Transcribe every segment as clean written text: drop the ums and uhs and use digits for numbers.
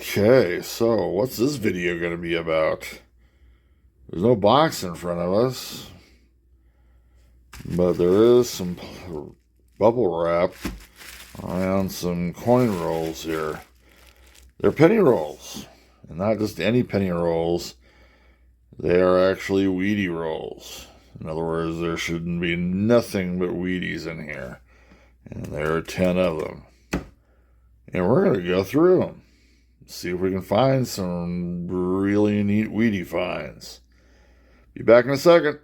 Okay, so what's this video going to be about? There's no box in front of us, but there is some bubble wrap around some coin rolls here. They're penny rolls, and not just any penny rolls. They are actually Wheatie rolls. In other words, there shouldn't be nothing but Wheaties in here, and there are 10 of them. And we're going to go through them. See if we can find some really neat Wheatie finds. Be back in a second.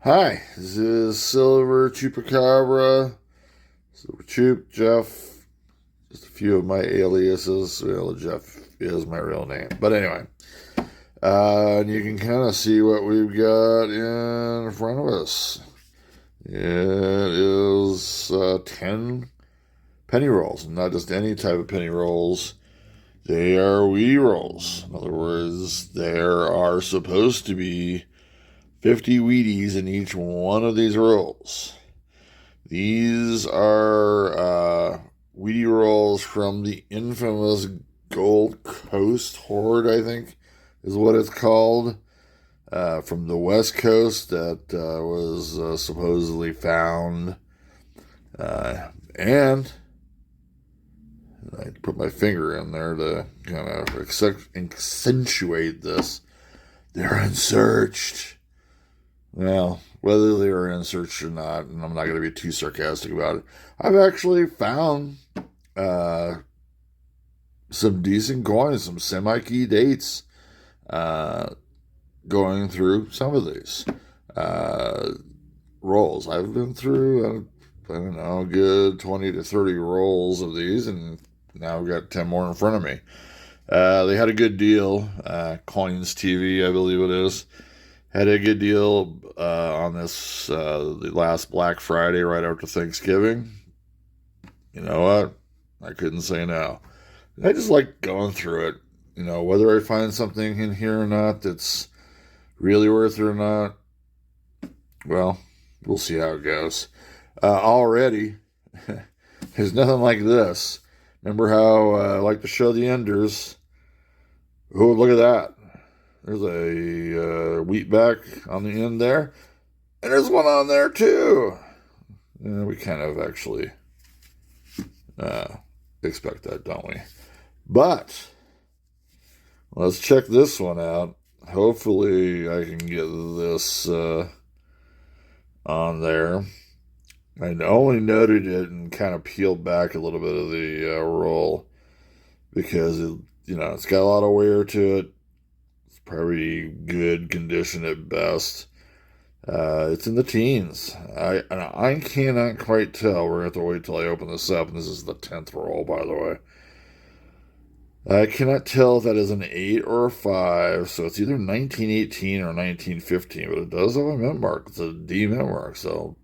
Hi, this is Silver Chupacabra, Silver Chup, Jeff, just a few of my aliases. Well, Jeff is my real name. But anyway, and you can kind of see what we've got in front of us. It is 10 penny rolls, not just any type of penny rolls. They are Wheatie rolls. In other words, there are supposed to be 50 Wheaties in each one of these rolls. These are Wheatie rolls from the infamous Gold Coast Hoard, I think is what it's called, from the West Coast that was supposedly found. And I put my finger in there to kind of accentuate this. They're unsearched. Well, whether they are unsearched or not, and I'm not going to be too sarcastic about it, I've actually found some decent coins, some semi-key dates going through some of these rolls. I've been through, I don't know, a good 20 to 30 rolls of these, and now I've got 10 more in front of me. They had a good deal. Coins TV, I believe it is. Had a good deal on this the last Black Friday right after Thanksgiving. You know what? I couldn't say no. I just like going through it. You know, whether I find something in here or not that's really worth it or not, well, we'll see how it goes. Already, there's nothing like this. Remember how I like to show the enders? Oh, look at that. There's a wheat back on the end there. And there's one on there too. We kind of actually expect that, don't we? But let's check this one out. Hopefully I can get this on there. I only noted it and kind of peeled back a little bit of the roll because it's got a lot of wear to it. Probably good condition at best. It's in the teens. I cannot quite tell. We're going to have to wait till I open this up. And this is the 10th roll, by the way. I cannot tell if that is an 8 or a 5. So it's either 1918 or 1915. But it does have a mint mark. It's a D mint mark. So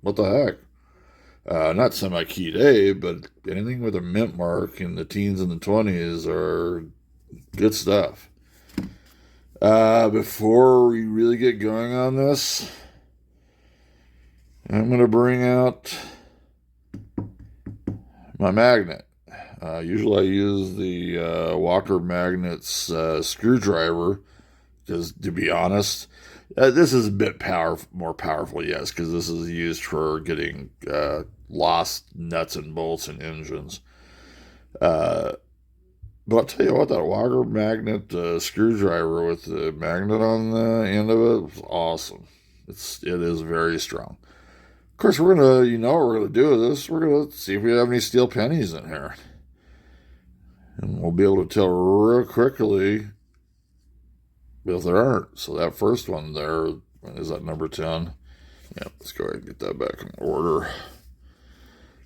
what the heck? Not semi-keyed A, but anything with a mint mark in the teens and the 20s are good stuff. Before we really get going on this, I'm going to bring out my magnet. Usually I use the Walker Magnets screwdriver because, to be honest, this is a bit more powerful, yes, because this is used for getting lost nuts and bolts in engines. But I'll tell you what, that Walker magnet screwdriver with the magnet on the end of it was awesome. It is very strong. Of course, we're gonna, what we're gonna do with this. We're gonna see if we have any steel pennies in here, and we'll be able to tell real quickly if there aren't. So that first one there is that number 10. Yeah, let's go ahead and get that back in order.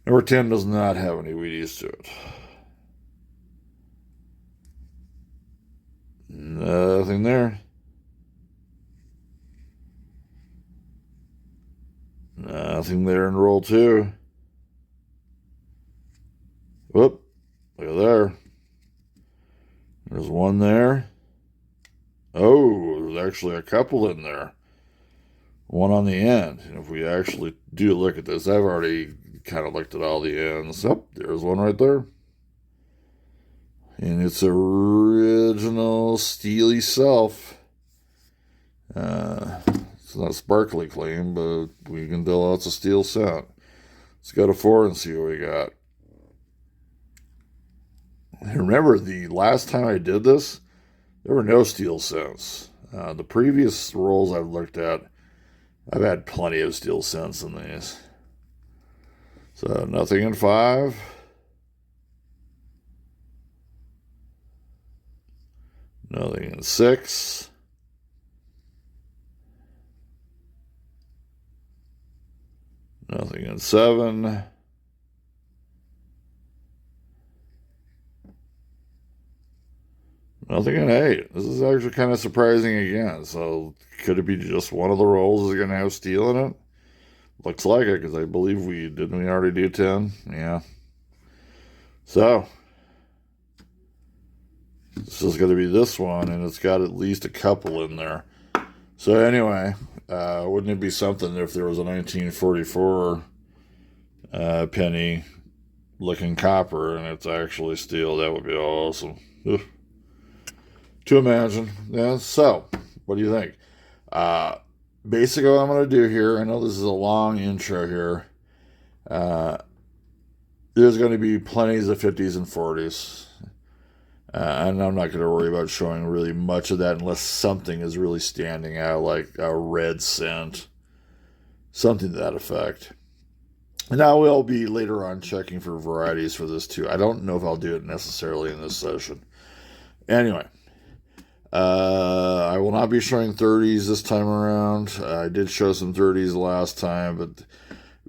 Number 10 does not have any Wheaties to it. Nothing there. Nothing there in roll 2. Whoop. Look at there. There's one there. Oh, there's actually a couple in there. One on the end. And if we actually do look at this, I've already kind of looked at all the ends. Oh, there's one right there. And it's original steely self. It's not sparkly clean, but we can tell it's a steel cent. Let's go to 4 and see what we got. Remember, the last time I did this, there were no steel cents. The previous rolls I've looked at, I've had plenty of steel cents in these. So nothing in 5. Nothing in 6. Nothing in 7. Nothing in 8. This is actually kind of surprising again. So could it be just one of the rolls is going to have steel in it? Looks like it, because I believe we already do 10? Yeah. So this is going to be this one, and it's got at least a couple in there. So anyway, wouldn't it be something if there was a 1944 penny looking copper and it's actually steel? That would be awesome. Ugh. To imagine. Yeah, so what do you think? Basically what I'm going to do here, I know this is a long intro here. There's going to be plenties of 50s and 40s. And I'm not going to worry about showing really much of that unless something is really standing out, like a red cent, something to that effect. And I will be later on checking for varieties for this too. I don't know if I'll do it necessarily in this session. Anyway, I will not be showing 30s this time around. I did show some 30s last time, but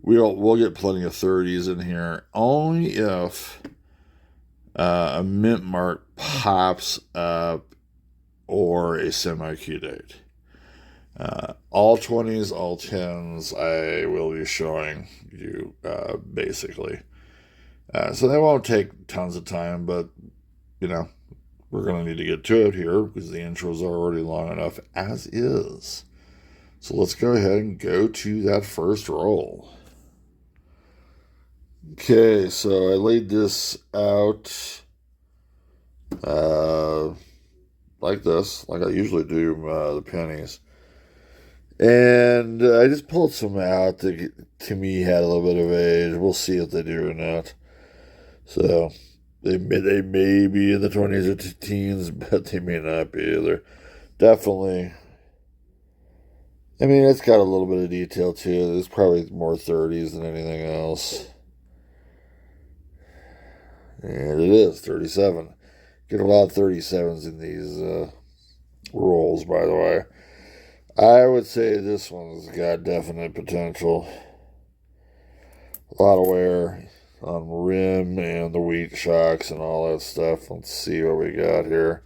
we'll get plenty of 30s in here, only if a mint mark pops up or a semi-Q date. All 20s, all 10s, I will be showing you basically. So they won't take tons of time, but we're going to need to get to it here because the intros are already long enough as is. So let's go ahead and go to that first roll. Okay, so I laid this out like this, like I usually do the pennies. And I just pulled some out that to me had a little bit of age. We'll see if they do or not. So they may be in the 20s or teens, but they may not be either. Definitely. I mean, it's got a little bit of detail to it. There's probably more 30s than anything else. And it is 37. Get a lot of 37s in these rolls, by the way. I would say this one's got definite potential. A lot of wear on rim and the wheat shocks and all that stuff. Let's see what we got here.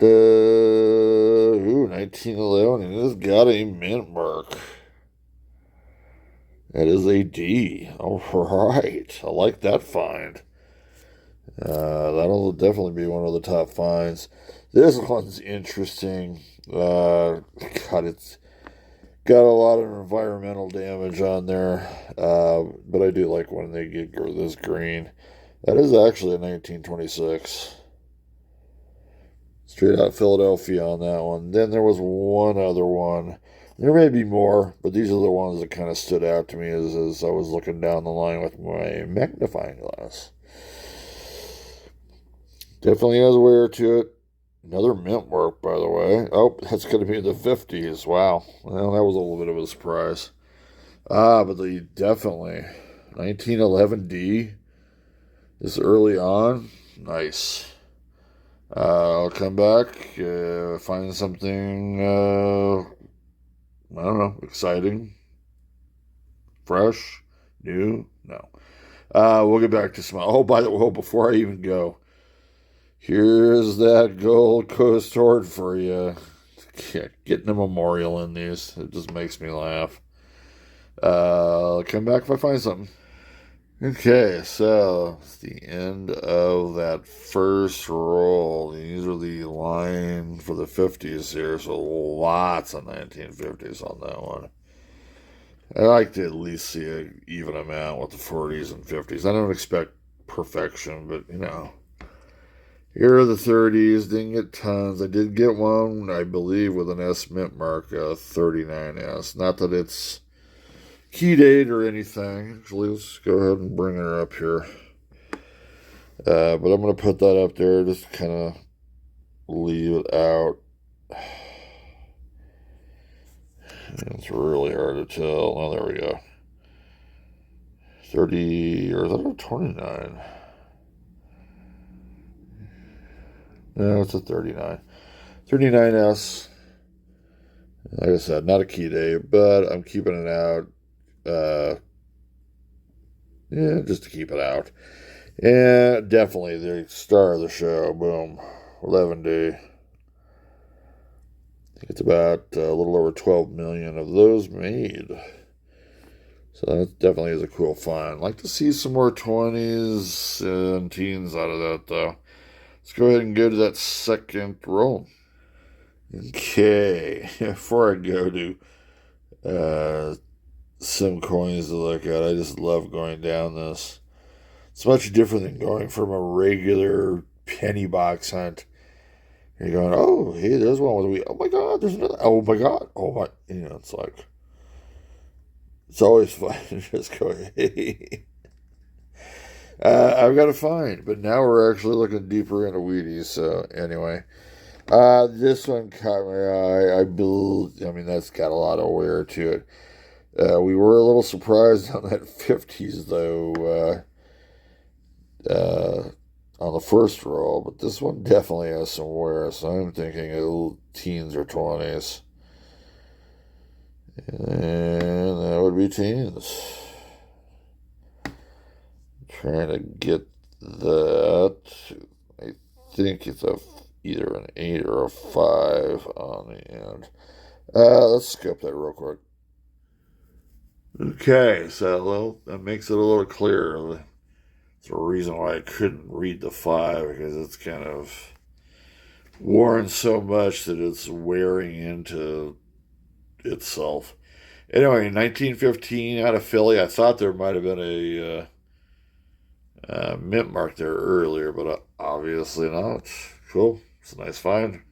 Ooh, 1911. And it's got a mint mark. That is a D. All right. I like that find. That'll definitely be one of the top finds. This one's interesting. God, it's got a lot of environmental damage on there. But I do like when they get this green. That is actually a 1926. Straight out Philadelphia on that one. Then there was one other one. There may be more, but these are the ones that kind of stood out to me as I was looking down the line with my magnifying glass. Definitely has wear to it. Another mint mark, by the way. Oh, that's going to be in the 50s. Wow. Well, that was a little bit of a surprise. But the definitely 1911D this early on. Nice. I'll come back, find something, I don't know, exciting, fresh, new. No. We'll get back to smile. Oh, by the way, before I even go, here's that Gold Coast Horde for you. Getting a memorial in these. It just makes me laugh. I'll come back if I find something. Okay, so it's the end of that first roll. These are the line for the 50s here, so lots of 1950s on that one. I like to at least see an even amount with the 40s and 50s. I don't expect perfection, but here are the 30s. Didn't get tons. I did get one, I believe, with an S mint mark, 39S. Not that it's key date or anything. Actually, let's go ahead and bring her up here. But I'm going to put that up there, just kind of leave it out. It's really hard to tell. Oh, there we go. 30, or is that a 29? No, it's a 39. 39S. Like I said, not a key date, but I'm keeping it out. Just to keep it out. And definitely the star of the show. Boom. 11D. I think it's about a little over 12 million of those made. So that definitely is a cool find. I'd like to see some more 20s and teens out of that, though. Let's go ahead and go to that second roll. Okay. Before I go to some coins to look at, I just love going down this. It's much different than going from a regular penny box hunt. You're going, oh, hey, there's one with a wheat. Oh my God, there's another. Oh my God. Oh my. It's like, it's always fun to just go, hey. I've got to find, but now we're actually looking deeper into Wheaties. So anyway, this one caught my eye. I mean, that's got a lot of wear to it. We were a little surprised on that 50s though. On the first roll, but this one definitely has some wear, so I'm thinking teens or 20s. And that would be teens. Trying to get that. I think it's either an 8 or a 5 on the end. Let's skip that real quick. Okay, so that makes it a little clearer. It's a reason why I couldn't read the 5, because it's kind of worn so much that it's wearing into itself. Anyway, 1915 out of Philly. I thought there might have been a mint mark there earlier, but obviously not. Cool. It's a nice find.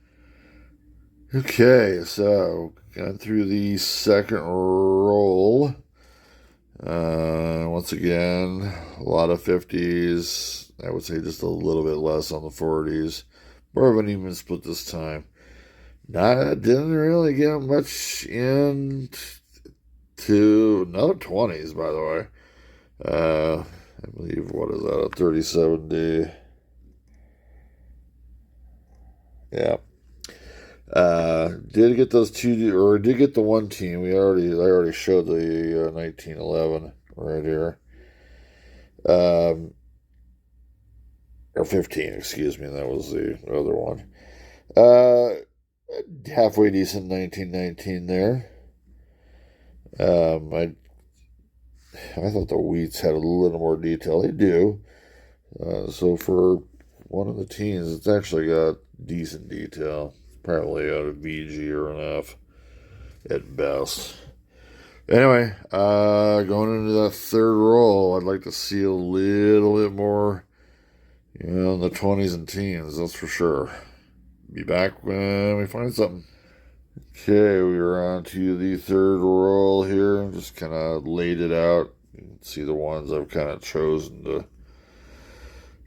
Okay, so got through the second roll. Once again, a lot of 50s. I would say just a little bit less on the 40s. More of an even split this time. Didn't really get much into another 20s, by the way. I believe, what is that, a 37D? Yeah. Did get those two, or did get the one team. I already showed the 1911 right here. Or 15, excuse me. That was the other one. Halfway decent 1919 there. I thought the wheats had a little more detail. They do. So for one of the teens, it's actually got decent detail. Probably out of VG or an F at best. Anyway, going into that third roll, I'd like to see a little bit more, in the 20s and teens, that's for sure. Be back when we find something. Okay, we are on to the third roll here. Just kind of laid it out. You can see the ones I've kind of chosen to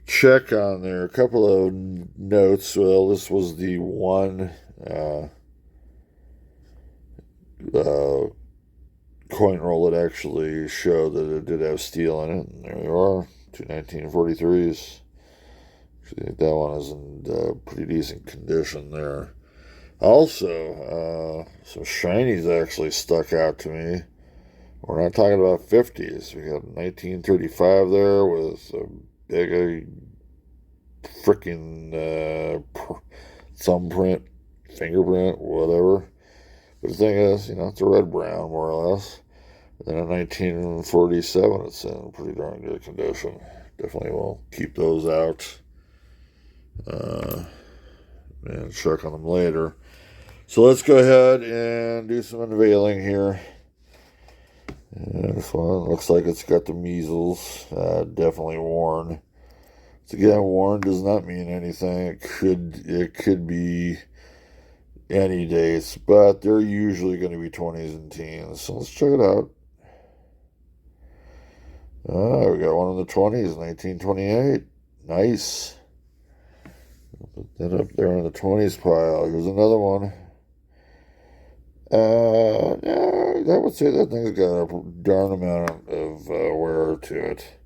check on there. A couple of notes. Well, this was the one coin roll that actually showed that it did have steel in it. And there you are, two 1943s. Actually, that one is in pretty decent condition there. Also, some shinies actually stuck out to me. We're not talking about 50s. We got 1935 there with a big freaking thumbprint, fingerprint, whatever. But the thing is, it's a red brown, more or less. Then in 1947, it's in pretty darn good condition. Definitely will keep those out and check on them later. So let's go ahead and do some unveiling here. And this one looks like it's got the measles. Definitely worn. So again, worn does not mean anything. It could be any dates, but they're usually going to be 20s and teens. So let's check it out. We got one in the 20s, 1928. Nice. Put that up there in the 20s pile. Here's another one. Yeah, I would say that thing's got a darn amount of wear to it.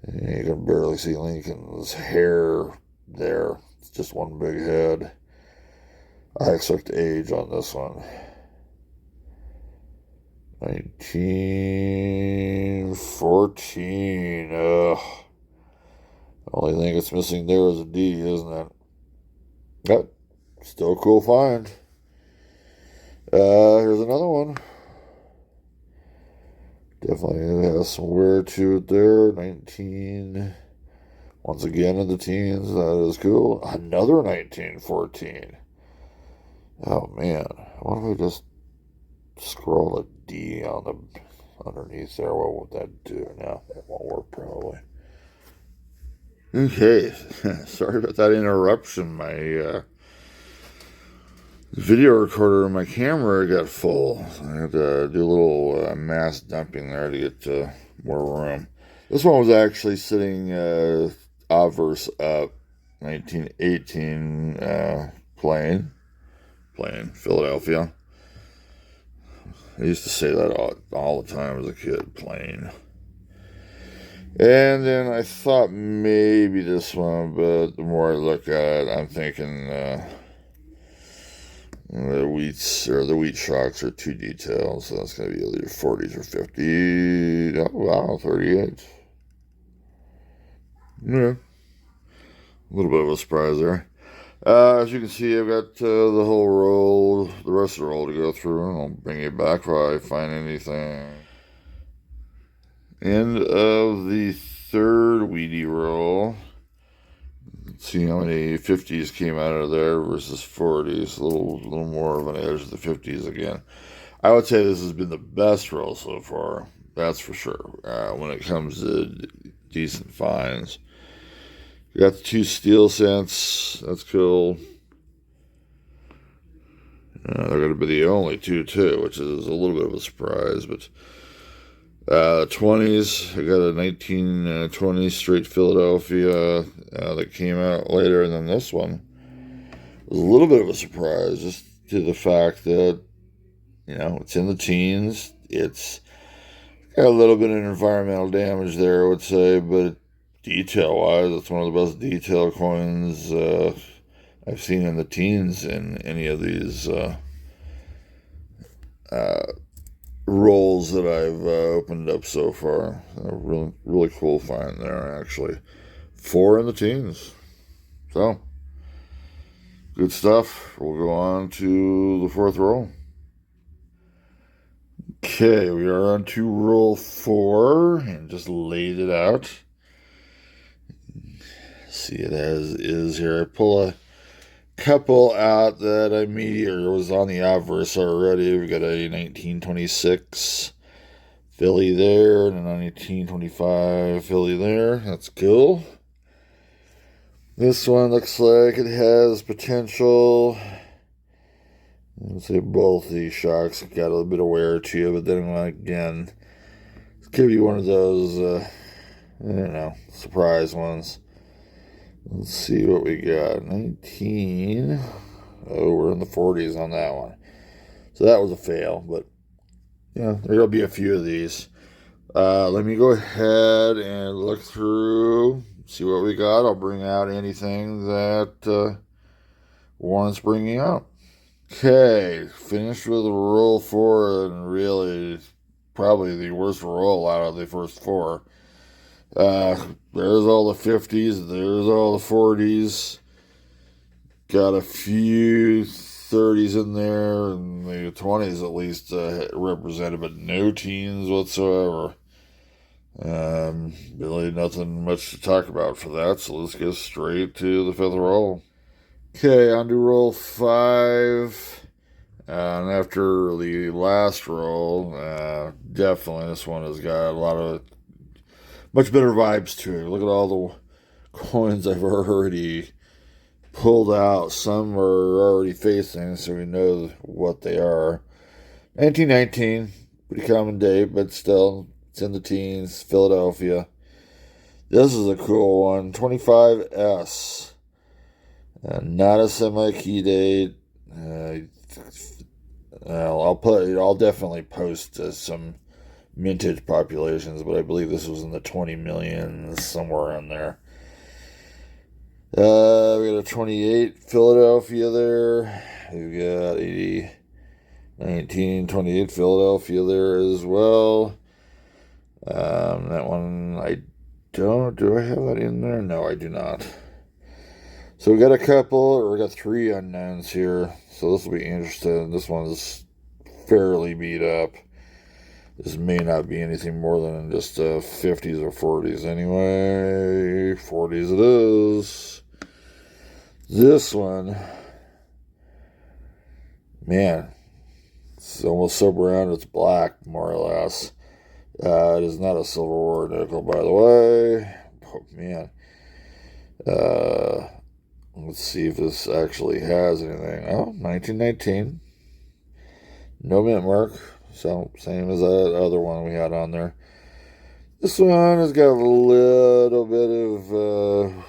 You can barely see Lincoln's hair there. It's just one big head. I expect age on this one. 1914. Ugh. Only thing it's missing there is a D, isn't it? Yep. Still a cool find. Here's another one. Definitely has some wear to it there. 19. Once again in the teens. That is cool. Another 1914. Oh man. What if I just scroll a D on the underneath there? What would that do? No, that won't work probably. Okay. Sorry about that interruption. My video recorder and my camera got full. So I had to do a little mass dumping there to get more room. This one was actually sitting obverse up, 1918 plane, Philadelphia. I used to say that all the time as a kid, plane. And then I thought maybe this one, but the more I look at it, I'm thinking the wheat shocks are too detailed, so that's going to be either 40s or 50. Oh, wow, 38. Yeah. A little bit of a surprise there. As you can see, I've got the whole roll, the rest of the roll to go through, and I'll bring it back if I find anything. End of the third weedy roll. Let's see how many 50s came out of there versus 40s. A little more of an edge of the 50s again. I would say this has been the best roll so far. That's for sure. When it comes to decent finds. We got the 2 steel cents. That's cool. They're going to be the only 2 too, which is a little bit of a surprise, but 20s, I got a 1920 straight Philadelphia that came out later, and then this one was a little bit of a surprise, just to the fact that, it's in the teens. It's got a little bit of environmental damage there, I would say, but detail-wise, it's one of the best detail coins I've seen in the teens in any of these rolls that I've opened up so far. A really, really cool find there, actually. 4 in the teens. So, good stuff. We'll go on to the 4th roll. Okay, we are on to roll 4, and just laid it out. See it as is here. I pull a couple out that I immediately was on the obverse already. We got a 1926 Philly there and a 1925 Philly there. That's cool. This one looks like it has potential. I'd say both these shocks got a little bit of wear to you, but then again, it could be one of those, surprise ones. Let's see what we got. 19. Oh, we're in the 40s on that one. So that was a fail, but there'll be a few of these. Let me go ahead and look through, see what we got. I'll bring out anything that warrants bringing out. Okay, finished with roll 4, and really probably the worst roll out of the first 4. There's all the 50s, there's all the 40s. Got a few 30s in there, and the 20s at least represented, but no teens whatsoever. Really nothing much to talk about for that, so let's go straight to the fifth roll. Okay, on to roll 5. And after the last roll, definitely this one has got a lot of much better vibes to it. Look at all the coins I've already pulled out. Some are already facing, so we know what they are. 1919, pretty common date, but still, it's in the teens. Philadelphia. This is a cool one. 25S. Not a semi-key date. I'll definitely post some mintage populations, but I believe this was in the 20 million, somewhere in there. We got a 28 Philadelphia there. We've got 80, 19, 28 Philadelphia there as well. That one, do I have that in there? No, I do not. So we got a couple, or we got 3 unknowns here. So this will be interesting. This one's fairly beat up. This may not be anything more than just 50s or 40s anyway. 40s it is. This one, man, it's almost so brown it's black, more or less. It is not a silver or nickel, by the way. Oh, man. Let's see if this actually has anything. Oh, 1919. No mint mark. So, same as that other one we had on there. This one has got a little bit of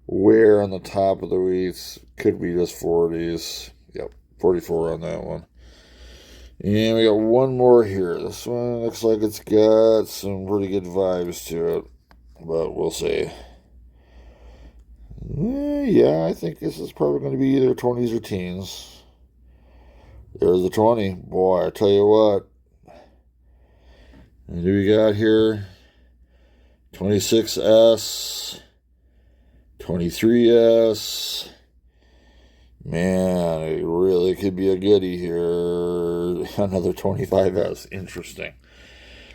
wear on the top of the wheats. Could be just 40s. Yep, 44 on that one. And we got one more here. This one looks like it's got some pretty good vibes to it. But we'll see. Yeah, I think this is probably going to be either 20s or teens. There's the 20. Boy, I tell you what. And who we got here? 26S. 23S. Man, it really could be a goodie here. Another 25S. Interesting.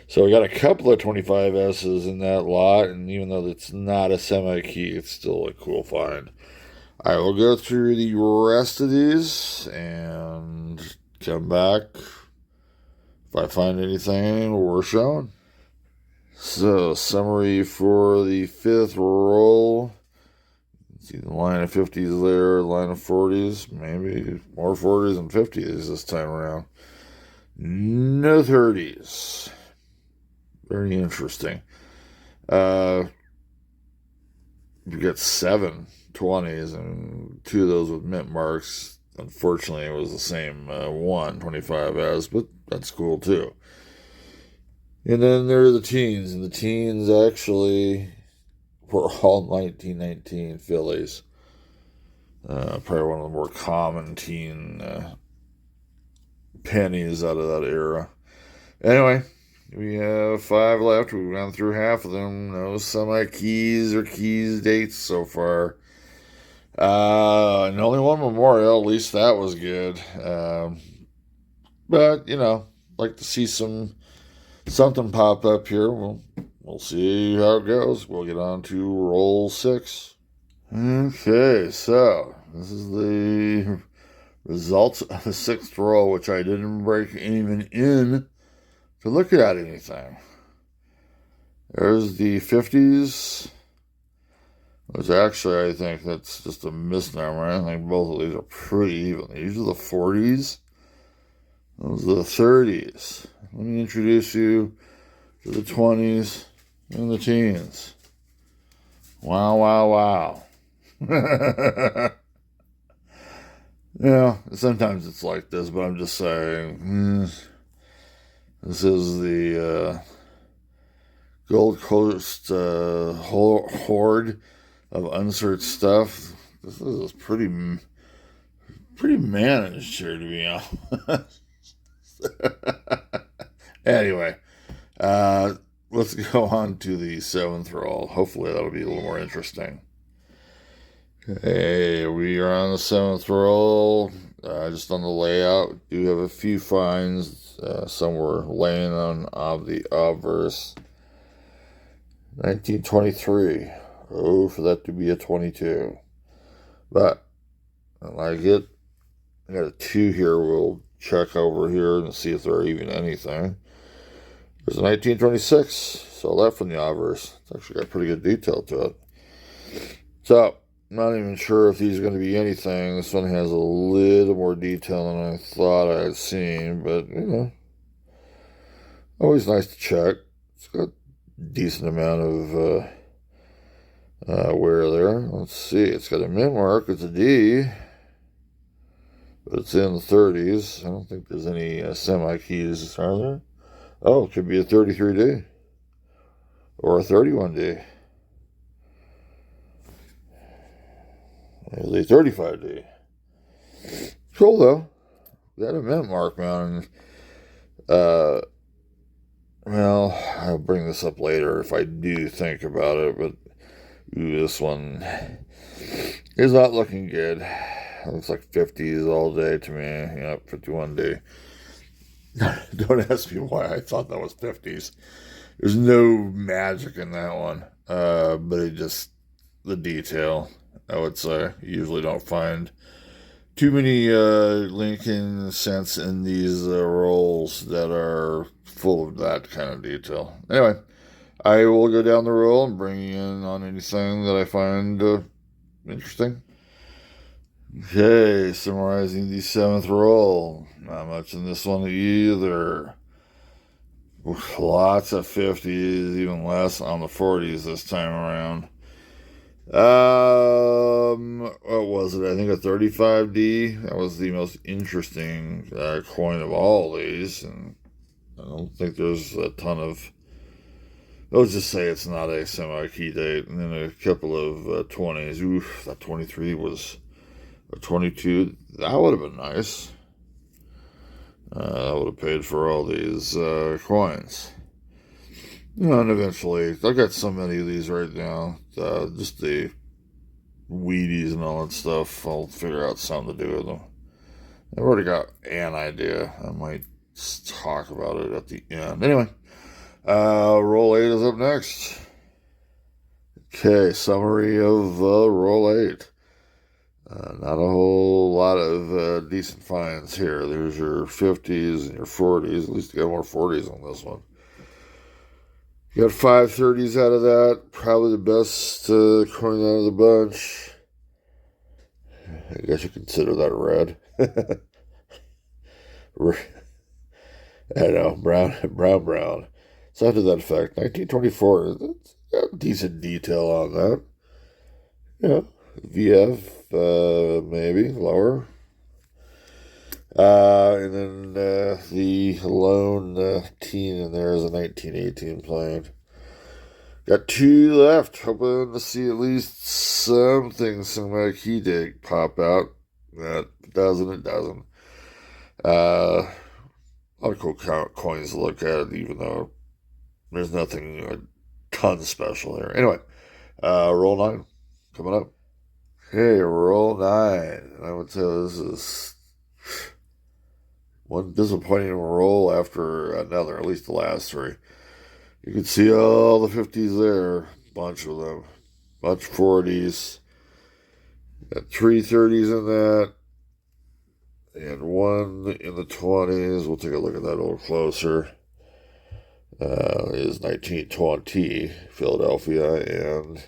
So we got a couple of 25S's in that lot, and even though it's not a semi-key, it's still a cool find. I will go through the rest of these and come back if I find anything worth showing. So, summary for the fifth roll. See the line of 50s there, line of 40s, maybe more 40s and 50s this time around. No 30s. Very interesting. You got 7 20s and 2 of those with mint marks. Unfortunately, it was the same 25S, but that's cool too. And then there are the teens, and the teens actually were all 1919 Phillies. Probably one of the more common teen pennies out of that era. Anyway, we have 5 left. We've gone through half of them. No semi-keys or keys dates so far. And only one memorial. At least that was good. But, like to see something pop up here. We'll see how it goes. We'll get on to roll 6. Okay, so this is the results of the 6th roll, which I didn't break even in to look at anything. There's the 50s, which actually I think that's just a misnomer. I think both of these are pretty even. These are the 40s. Those are the 30s. Let me introduce you to the 20s and the teens. Wow, wow, wow. Sometimes it's like this, but I'm just saying, this is the Gold Coast horde of unsearched stuff. This is pretty managed here, to be honest. Anyway, let's go on to the 7th roll. Hopefully that'll be a little more interesting. Hey, we are on the seventh roll. Just on the layout, we do have a few finds. Some were laying on of the obverse. 1923. Oh, for that to be a 22. But I like it. I got a 2 here. We'll check over here and see if there are even anything. There's a 1926. Saw that from the obverse. It's actually got pretty good detail to it. So, not even sure if these are going to be anything. This one has a little more detail than I thought I had seen, but, always nice to check. It's got a decent amount of wear there. Let's see. It's got a mint mark. It's a D, but it's in the 30s. I don't think there's any semi-keys, are there? Oh, it could be a 33D or a 31D. There's a 35D. Cool, though. Got a mint mark mounted. Well, I'll bring this up later if I do think about it, but this one is not looking good. It looks like 50s all day to me. Yep, 51D. Don't ask me why I thought that was 50s. There's no magic in that one, but it just, the detail, I would say. You usually don't find too many Lincoln cents in these rolls that are full of that kind of detail. Anyway, I will go down the roll and bring you in on anything that I find interesting. Okay, summarizing the seventh roll. Not much in this one either. Lots of 50s, even less on the 40s this time around. What was it? I think a 35D. That was the most interesting coin of all these, and I don't think there's a ton of. Let's just say it's not a semi-key date, and then a couple of 20s. Oof, that 23 was a 22. That would have been nice. That would have paid for all these coins. And eventually, I got so many of these right now. Just the Wheaties and all that stuff. I'll figure out something to do with them. I've already got an idea. I might talk about it at the end. Anyway, roll 8 is up next. Okay, summary of roll 8. Not a whole lot of decent finds here. There's your 50s and your 40s. At least you got more 40s on this one. You got 530s out of that. Probably the best coin out of the bunch. I guess you consider that red. I know, brown. Something to that effect. 1924. That's got decent detail on that. Yeah, VF, maybe lower. And then the lone teen in there is a 1918 plane. Got 2 left. Hoping to see at least something, some key date pop out. That doesn't, it doesn't. A lot of cool coins to look at, even though there's nothing a ton special here. Anyway, roll 9 coming up. Okay, roll 9. I would say this is one disappointing roll after another, at least the last 3. You can see all the 50s there, bunch of them, bunch of 40s, got 3 30s in that, and 1 in the 20s. We'll take a look at that a little closer. Is 1920 Philadelphia and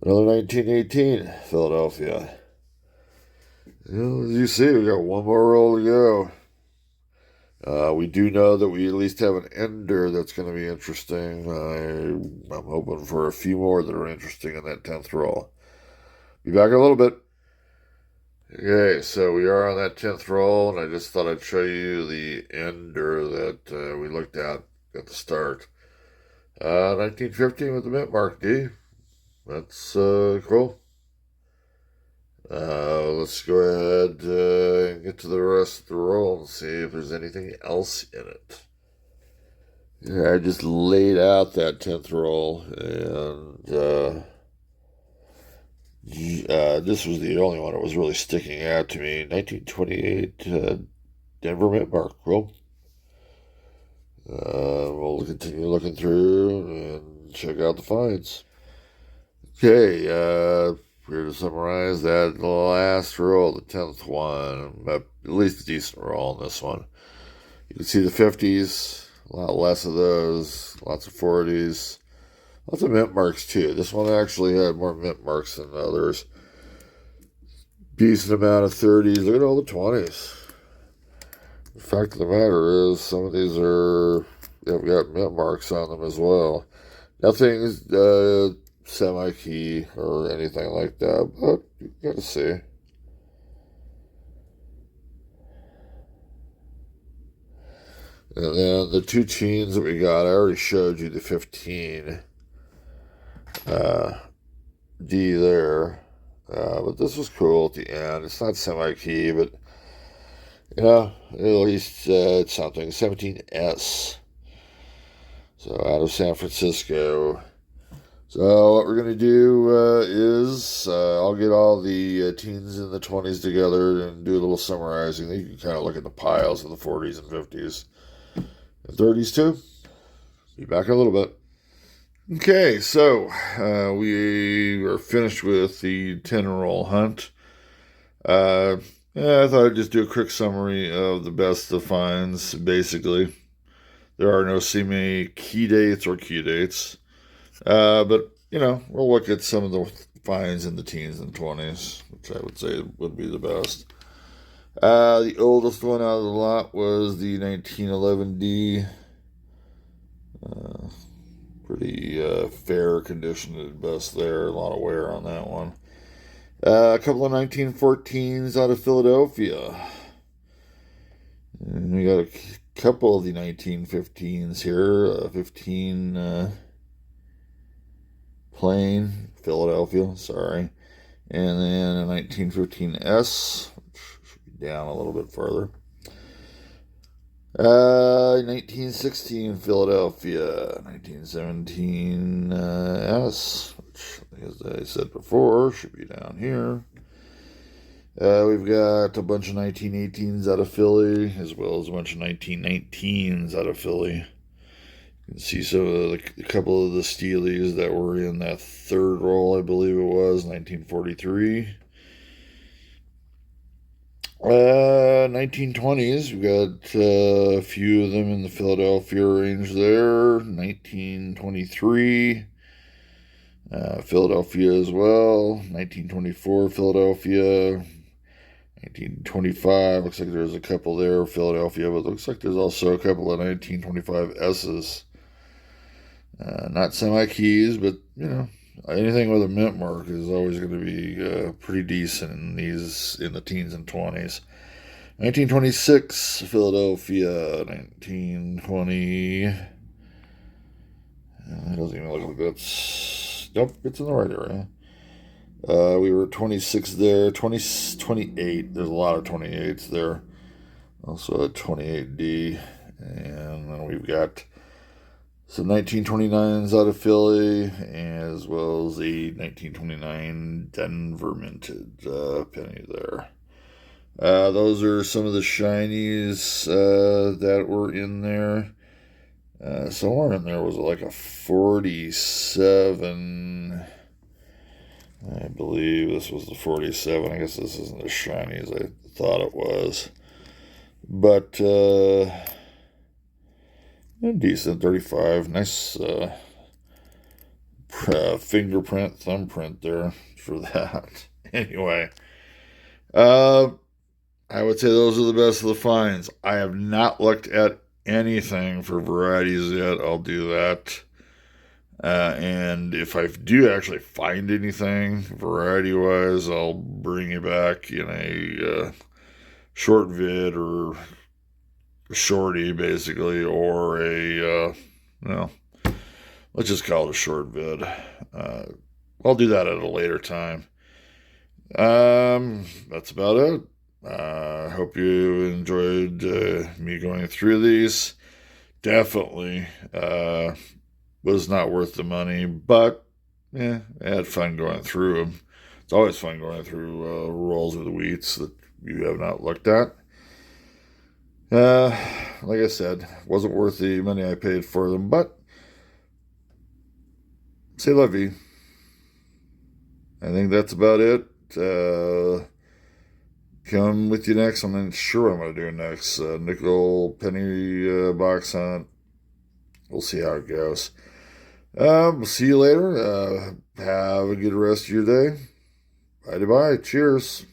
another 1918 Philadelphia. As you see, we got 1 more roll to go. We do know that we at least have an ender that's going to be interesting. I'm hoping for a few more that are interesting in that 10th roll. Be back in a little bit. Okay, so we are on that 10th roll, and I just thought I'd show you the ender that we looked at the start. 1915 with the mint mark D. That's cool. Let's go ahead and get to the rest of the roll and see if there's anything else in it. Yeah, I just laid out that 10th roll, and This was the only one that was really sticking out to me. 1928 Denver Mint Mark. Well, we'll continue looking through and check out the finds. Okay, here to summarize that last roll, the 10th one, at least a decent roll on this one. You can see the 50s, a lot less of those, lots of 40s, lots of mint marks too. This one actually had more mint marks than others. Decent amount of 30s. Look at all the 20s. The fact of the matter is, some of these have got mint marks on them as well. Nothing's semi-key or anything like that, but you gotta see. And then the two teens that we got, I already showed you the 15 D there. But this was cool at the end. It's not semi-key, but at least it's something. 17S. So out of San Francisco. So what we're going to do is I'll get all the teens and the 20s together and do a little summarizing. You can kind of look at the piles of the 40s and 50s and 30s too. Be back in a little bit. Okay, so we are finished with the 10-roll hunt. I thought I'd just do a quick summary of the best of finds, basically. There are no semi-key dates or key dates. But, we'll look at some of the finds in the teens and 20s, which I would say would be the best. The oldest one out of the lot was the 1911D. Pretty fair condition at best there. A lot of wear on that one. A couple of 1914s out of Philadelphia. And we got a couple of the 1915s here. 15 plain Philadelphia, sorry. And then a 1915S, which should be down a little bit further. 1916 Philadelphia, 1917 S, which, as I said before, should be down here. We've got a bunch of 1918s out of Philly, as well as a bunch of 1919s out of Philly. You can see some of a couple of the Steelies that were in that third roll, I believe it was, 1943. 1920s, we got a few of them in the Philadelphia range there. 1923, Philadelphia as well. 1924, Philadelphia. 1925, looks like there's a couple there, Philadelphia, but looks like there's also a couple of 1925 S's. Not semi-keys, but, anything with a mint mark is always going to be pretty decent in the teens and 20s. 1926, Philadelphia. 1920. It doesn't even look like that's. Nope, it's in the right area. We were 26 there. 28. There's a lot of 28s there. Also a 28D. And then we've got some 1929s out of Philly, as well as a 1929 Denver minted penny there. Those are some of the shinies that were in there. Somewhere in there was like a 47. I believe this was the 47. I guess this isn't as shiny as I thought it was. But decent, 35. Nice fingerprint, thumbprint there for that. Anyway, I would say those are the best of the finds. I have not looked at anything for varieties yet. I'll do that. And if I do actually find anything variety-wise, I'll bring you back in a short vid or shorty, basically, or let's just call it a short vid. I'll do that at a later time. That's about it. I hope you enjoyed me going through these. Definitely was not worth the money, but I had fun going through them. It's always fun going through rolls of the wheats that you have not looked at. Uh, like I said, wasn't worth the money I paid for them, but c'est la vie. I think that's about it. Come with you next. I'm not sure what I'm going to do next. Nickel penny box hunt. We'll see how it goes. We'll see you later. Have a good rest of your day. Bye bye. Cheers.